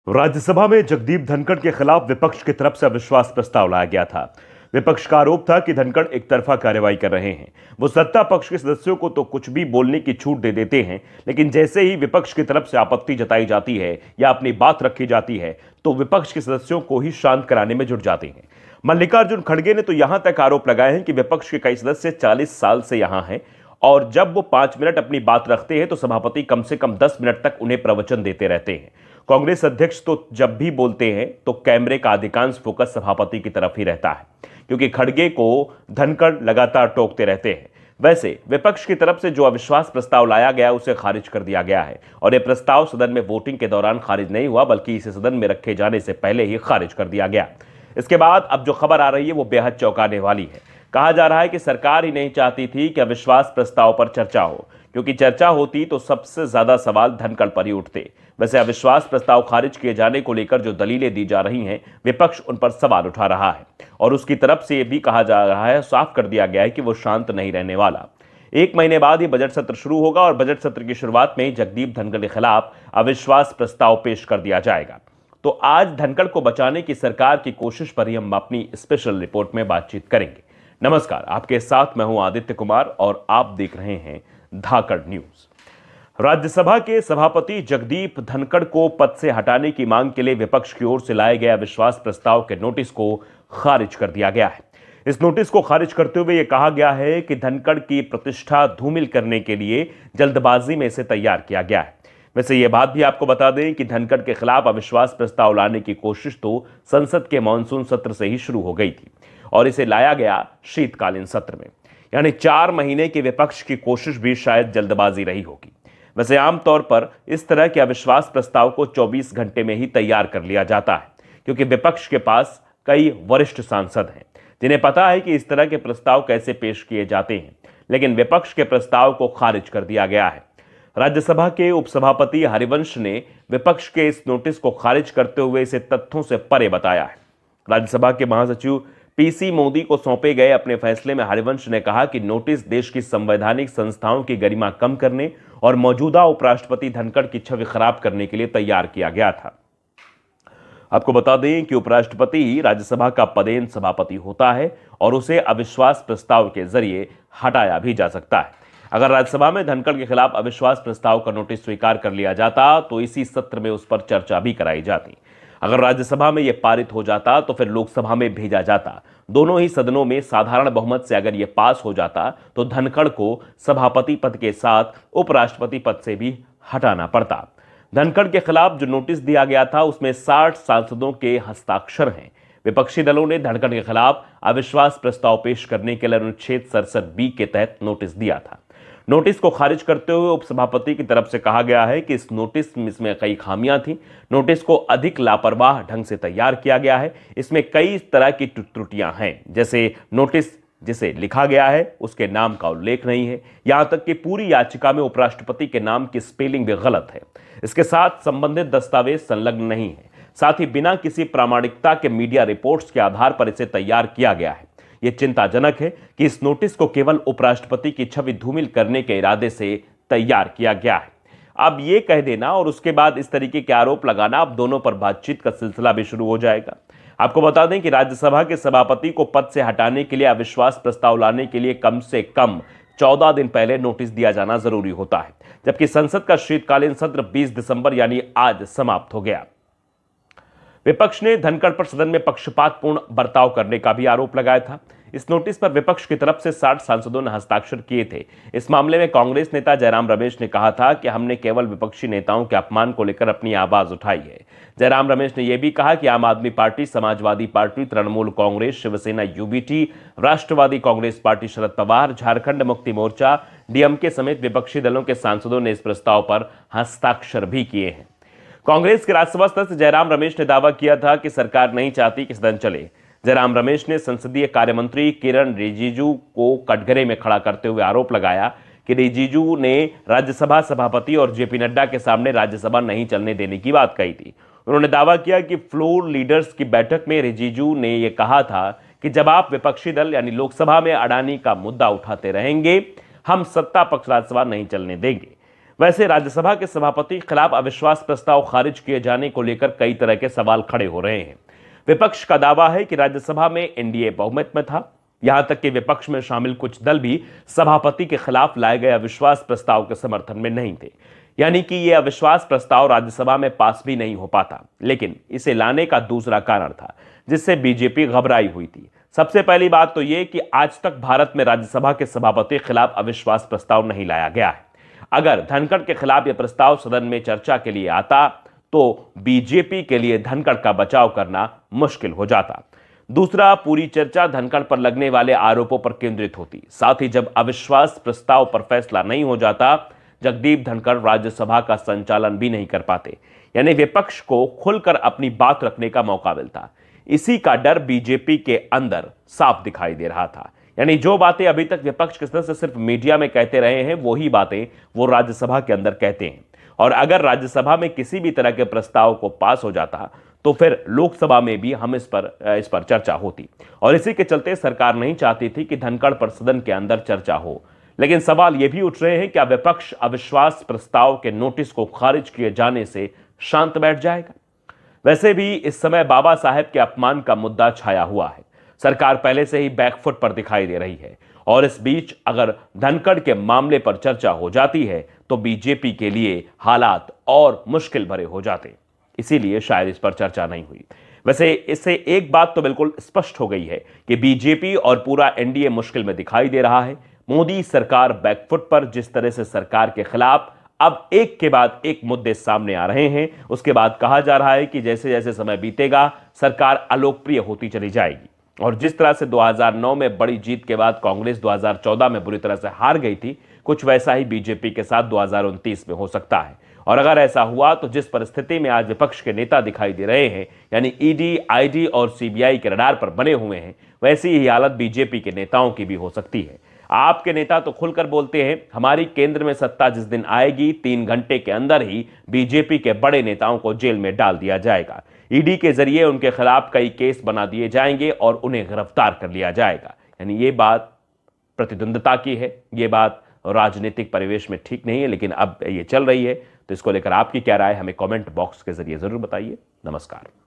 राज्यसभा में जगदीप धनखड़ के खिलाफ विपक्ष की तरफ से अविश्वास प्रस्ताव लाया गया था। विपक्ष का आरोप था कि धनखड़ एक तरफा कार्रवाई कर रहे हैं। वो सत्ता पक्ष के सदस्यों को तो कुछ भी बोलने की छूट दे देते हैं, लेकिन जैसे ही विपक्ष की तरफ से आपत्ति जताई जाती है या अपनी बात रखी जाती है तो विपक्ष के सदस्यों को ही शांत कराने में जुट जाते हैं। मल्लिकार्जुन खड़गे ने तो यहां तक आरोप लगाए हैं कि विपक्ष के कई सदस्य 40 साल से यहां हैं और जब वो 5 मिनट अपनी बात रखते हैं तो सभापति कम से कम 10 मिनट तक उन्हें प्रवचन देते रहते हैं। कांग्रेस अध्यक्ष तो जब भी बोलते हैं तो कैमरे का अधिकांश फोकस सभापति की तरफ ही रहता है, क्योंकि खड़गे को धनखड़ लगातार टोकते रहते हैं। वैसे विपक्ष की तरफ से जो अविश्वास प्रस्ताव लाया गया उसे खारिज कर दिया गया है और यह प्रस्ताव सदन में वोटिंग के दौरान खारिज नहीं हुआ, बल्कि इसे सदन में रखे जाने से पहले ही खारिज कर दिया गया। इसके बाद अब जो खबर आ रही है वो बेहद चौंकाने वाली है। कहा जा रहा है कि सरकार ही नहीं चाहती थी कि अविश्वास प्रस्ताव पर चर्चा हो, क्योंकि चर्चा होती तो सबसे ज्यादा सवाल धनखड़ पर ही उठते। वैसे अविश्वास प्रस्ताव खारिज किए जाने को लेकर जो दलीलें दी जा रही हैं, विपक्ष उन पर सवाल उठा रहा है और उसकी तरफ से यह भी कहा जा रहा है, साफ कर दिया गया है कि वो शांत नहीं रहने वाला। 1 महीने बाद ही बजट सत्र शुरू होगा और बजट सत्र की शुरुआत में जगदीप धनखड़ के खिलाफ अविश्वास प्रस्ताव पेश कर दिया जाएगा। तो आज धनखड़ को बचाने की सरकार की कोशिश पर ही हम अपनी स्पेशल रिपोर्ट में बातचीत करेंगे। नमस्कार, आपके साथ मैं हूं आदित्य कुमार और आप देख रहे हैं धाकड़ न्यूज। राज्यसभा के सभापति जगदीप धनखड़ को पद से हटाने की मांग के लिए विपक्ष की ओर से लाए गए अविश्वास प्रस्ताव के नोटिस को खारिज कर दिया गया है। इस नोटिस को खारिज करते हुए यह कहा गया है कि धनखड़ की प्रतिष्ठा धूमिल करने के लिए जल्दबाजी में इसे तैयार किया गया है। वैसे यह बात भी आपको बता दें कि धनखड़ के खिलाफ अविश्वास प्रस्ताव लाने की कोशिश तो संसद के मानसून सत्र से ही शुरू हो गई थी और इसे लाया गया शीतकालीन सत्र में, यानी 4 महीने के विपक्ष की कोशिश भी शायद जल्दबाजी रही होगी। वैसे आमतौर पर इस तरह के अविश्वास प्रस्ताव को 24 घंटे में ही तैयार कर लिया जाता है, क्योंकि विपक्ष के पास कई वरिष्ठ सांसद हैं जिन्हें पता है कि इस तरह के प्रस्ताव कैसे पेश किए जाते हैं। लेकिन विपक्ष के प्रस्ताव को खारिज कर दिया गया है। राज्यसभा के उपसभापति हरिवंश ने विपक्ष के इस नोटिस को खारिज करते हुए इसे तथ्यों से परे बताया है। राज्यसभा के महासचिव पीसी मोदी को सौंपे गए अपने फैसले में हरिवंश ने कहा कि नोटिस देश की संवैधानिक संस्थाओं की गरिमा कम करने और मौजूदा उपराष्ट्रपति धनखड़ की छवि खराब करने के लिए तैयार किया गया था। आपको बता दें कि उपराष्ट्रपति ही राज्यसभा का पदेन सभापति होता है और उसे अविश्वास प्रस्ताव के जरिए हटाया भी जा सकता है। अगर राज्यसभा में धनखड़ के खिलाफ अविश्वास प्रस्ताव का नोटिस स्वीकार कर लिया जाता तो इसी सत्र में उस पर चर्चा भी कराई जाती। अगर राज्यसभा में यह पारित हो जाता तो फिर लोकसभा में भेजा जाता। दोनों ही सदनों में साधारण बहुमत से अगर यह पास हो जाता तो धनखड़ को सभापति पद के साथ उपराष्ट्रपति पद से भी हटाना पड़ता। धनखड़ के खिलाफ जो नोटिस दिया गया था उसमें 60 सांसदों के हस्ताक्षर हैं। विपक्षी दलों ने धनखड़ के खिलाफ अविश्वास प्रस्ताव पेश करने के लिए अनुच्छेद 67B के तहत नोटिस दिया था। नोटिस को खारिज करते हुए उपसभापति की तरफ से कहा गया है कि इस नोटिस में कई खामियां थी। नोटिस को अधिक लापरवाह ढंग से तैयार किया गया है। इसमें कई तरह की त्रुटियां हैं, जैसे नोटिस जिसे लिखा गया है उसके नाम का उल्लेख नहीं है, यहां तक कि पूरी याचिका में उपराष्ट्रपति के नाम की स्पेलिंग भी गलत है। इसके साथ संबंधित दस्तावेज संलग्न नहीं है। साथ ही बिना किसी प्रामाणिकता के मीडिया रिपोर्ट्स के आधार पर इसे तैयार किया गया है। यह चिंताजनक है कि इस नोटिस को केवल उपराष्ट्रपति की छवि धूमिल करने के इरादे से तैयार किया गया है। अब यह कह देना और उसके बाद इस तरीके के आरोप लगाना, अब दोनों पर बातचीत का सिलसिला भी शुरू हो जाएगा। आपको बता दें कि राज्यसभा के सभापति को पद से हटाने के लिए अविश्वास प्रस्ताव लाने के लिए कम से कम 14 दिन पहले नोटिस दिया जाना जरूरी होता है, जबकि संसद का शीतकालीन सत्र 20 दिसंबर यानी आज समाप्त हो गया। विपक्ष ने धनखड़ पर सदन में पक्षपातपूर्ण बर्ताव करने का भी आरोप लगाया था। इस नोटिस पर विपक्ष की तरफ से 60 सांसदों ने हस्ताक्षर किए थे। इस मामले में कांग्रेस नेता जयराम रमेश ने कहा था कि हमने केवल विपक्षी नेताओं के अपमान को लेकर अपनी आवाज उठाई है। जयराम रमेश ने यह भी कहा कि Aam Aadmi party, Samajwadi party, Trinamool Congress, Shiv Sena UBT, Rashtravadi Congress party Sharad Pawar, Jharkhand Mukti Morcha, DMK समेत विपक्षी दलों के सांसदों ने इस प्रस्ताव पर हस्ताक्षर भी किए हैं। कांग्रेस के राज्यसभा सदस्य जयराम रमेश ने दावा किया था कि सरकार नहीं चाहती कि सदन चले। जयराम रमेश ने संसदीय कार्य मंत्री किरण रिजिजू को कटघरे में खड़ा करते हुए आरोप लगाया कि रिजिजू ने राज्यसभा सभापति और जेपी नड्डा के सामने राज्यसभा नहीं चलने देने की बात कही थी। उन्होंने दावा किया कि फ्लोर लीडर्स की बैठक में रिजिजू ने यह कहा था कि जब आप विपक्षी दल यानी लोकसभा में अडानी का मुद्दा उठाते रहेंगे, हम सत्ता पक्ष राज्यसभा नहीं चलने देंगे। वैसे राज्यसभा के सभापति के खिलाफ अविश्वास प्रस्ताव खारिज किए जाने को लेकर कई तरह के सवाल खड़े हो रहे हैं। विपक्ष का दावा है कि राज्यसभा में एनडीए बहुमत में था। यहां तक कि विपक्ष में शामिल कुछ दल भी सभापति के खिलाफ लाए गए अविश्वास प्रस्ताव के समर्थन में नहीं थे, यानी कि यह अविश्वास प्रस्ताव राज्यसभा में पास भी नहीं हो पाता। लेकिन इसे लाने का दूसरा कारण था जिससे बीजेपी घबराई हुई थी। सबसे पहली बात तो यह कि आज तक भारत में राज्यसभा के सभापति के खिलाफ अविश्वास प्रस्ताव नहीं लाया गया है। अगर धनखड़ के खिलाफ यह प्रस्ताव सदन में चर्चा के लिए आता तो बीजेपी के लिए धनखड़ का बचाव करना मुश्किल हो जाता। दूसरा, पूरी चर्चा धनखड़ पर लगने वाले आरोपों पर केंद्रित होती। साथ ही जब अविश्वास प्रस्ताव पर फैसला नहीं हो जाता, जगदीप धनखड़ राज्यसभा का संचालन भी नहीं कर पाते, यानी विपक्ष को खुलकर अपनी बात रखने का मौका मिलता। इसी का डर बीजेपी के अंदर साफ दिखाई दे रहा था, यानी जो बातें अभी तक विपक्ष की तरफ से सिर्फ मीडिया में कहते रहे हैं वही बातें वो राज्यसभा के अंदर कहते हैं। और अगर राज्यसभा में किसी भी तरह के प्रस्ताव को पास हो जाता तो फिर लोकसभा में भी हम इस पर चर्चा होती। और इसी के चलते सरकार नहीं चाहती थी कि धनखड़ पर सदन के अंदर चर्चा हो। लेकिन सवाल यह भी उठ रहे हैं कि क्या विपक्ष अविश्वास प्रस्ताव के नोटिस को खारिज किए जाने से शांत बैठ जाएगा? वैसे भी इस समय बाबा साहेब के अपमान का मुद्दा छाया हुआ है। सरकार पहले से ही बैकफुट पर दिखाई दे रही है और इस बीच अगर धनखड़ के मामले पर चर्चा हो जाती है तो बीजेपी के लिए हालात और मुश्किल भरे हो जाते। इसीलिए शायद इस पर चर्चा नहीं हुई। वैसे इससे एक बात तो बिल्कुल स्पष्ट हो गई है कि बीजेपी और पूरा एनडीए मुश्किल में दिखाई दे रहा है। मोदी सरकार बैकफुट पर जिस तरह से सरकार के खिलाफ अब एक के बाद एक मुद्दे सामने आ रहे हैं, उसके बाद कहा जा रहा है कि जैसे जैसे समय बीतेगा सरकार अलोकप्रिय होती चली जाएगी। और जिस तरह से 2009 में बड़ी जीत के बाद कांग्रेस 2014 में बुरी तरह से हार गई थी, कुछ वैसा ही बीजेपी के साथ 2029 में हो सकता है। और अगर ऐसा हुआ तो जिस परिस्थिति में आज विपक्ष के नेता दिखाई दे रहे हैं, यानी ईडी, आईडी और सीबीआई के रडार पर बने हुए हैं, वैसी ही हालत बीजेपी के नेताओं की भी हो सकती है। आपके नेता तो खुलकर बोलते हैं, हमारी केंद्र में सत्ता जिस दिन आएगी 3 घंटे के अंदर ही बीजेपी के बड़े नेताओं को जेल में डाल दिया जाएगा। ईडी के जरिए उनके खिलाफ कई केस बना दिए जाएंगे और उन्हें गिरफ्तार कर लिया जाएगा। यानी ये बात प्रतिद्वंद्विता की है, ये बात राजनीतिक परिवेश में ठीक नहीं है, लेकिन अब ये चल रही है। तो इसको लेकर आपकी क्या राय, हमें कमेंट बॉक्स के जरिए जरूर बताइए। नमस्कार।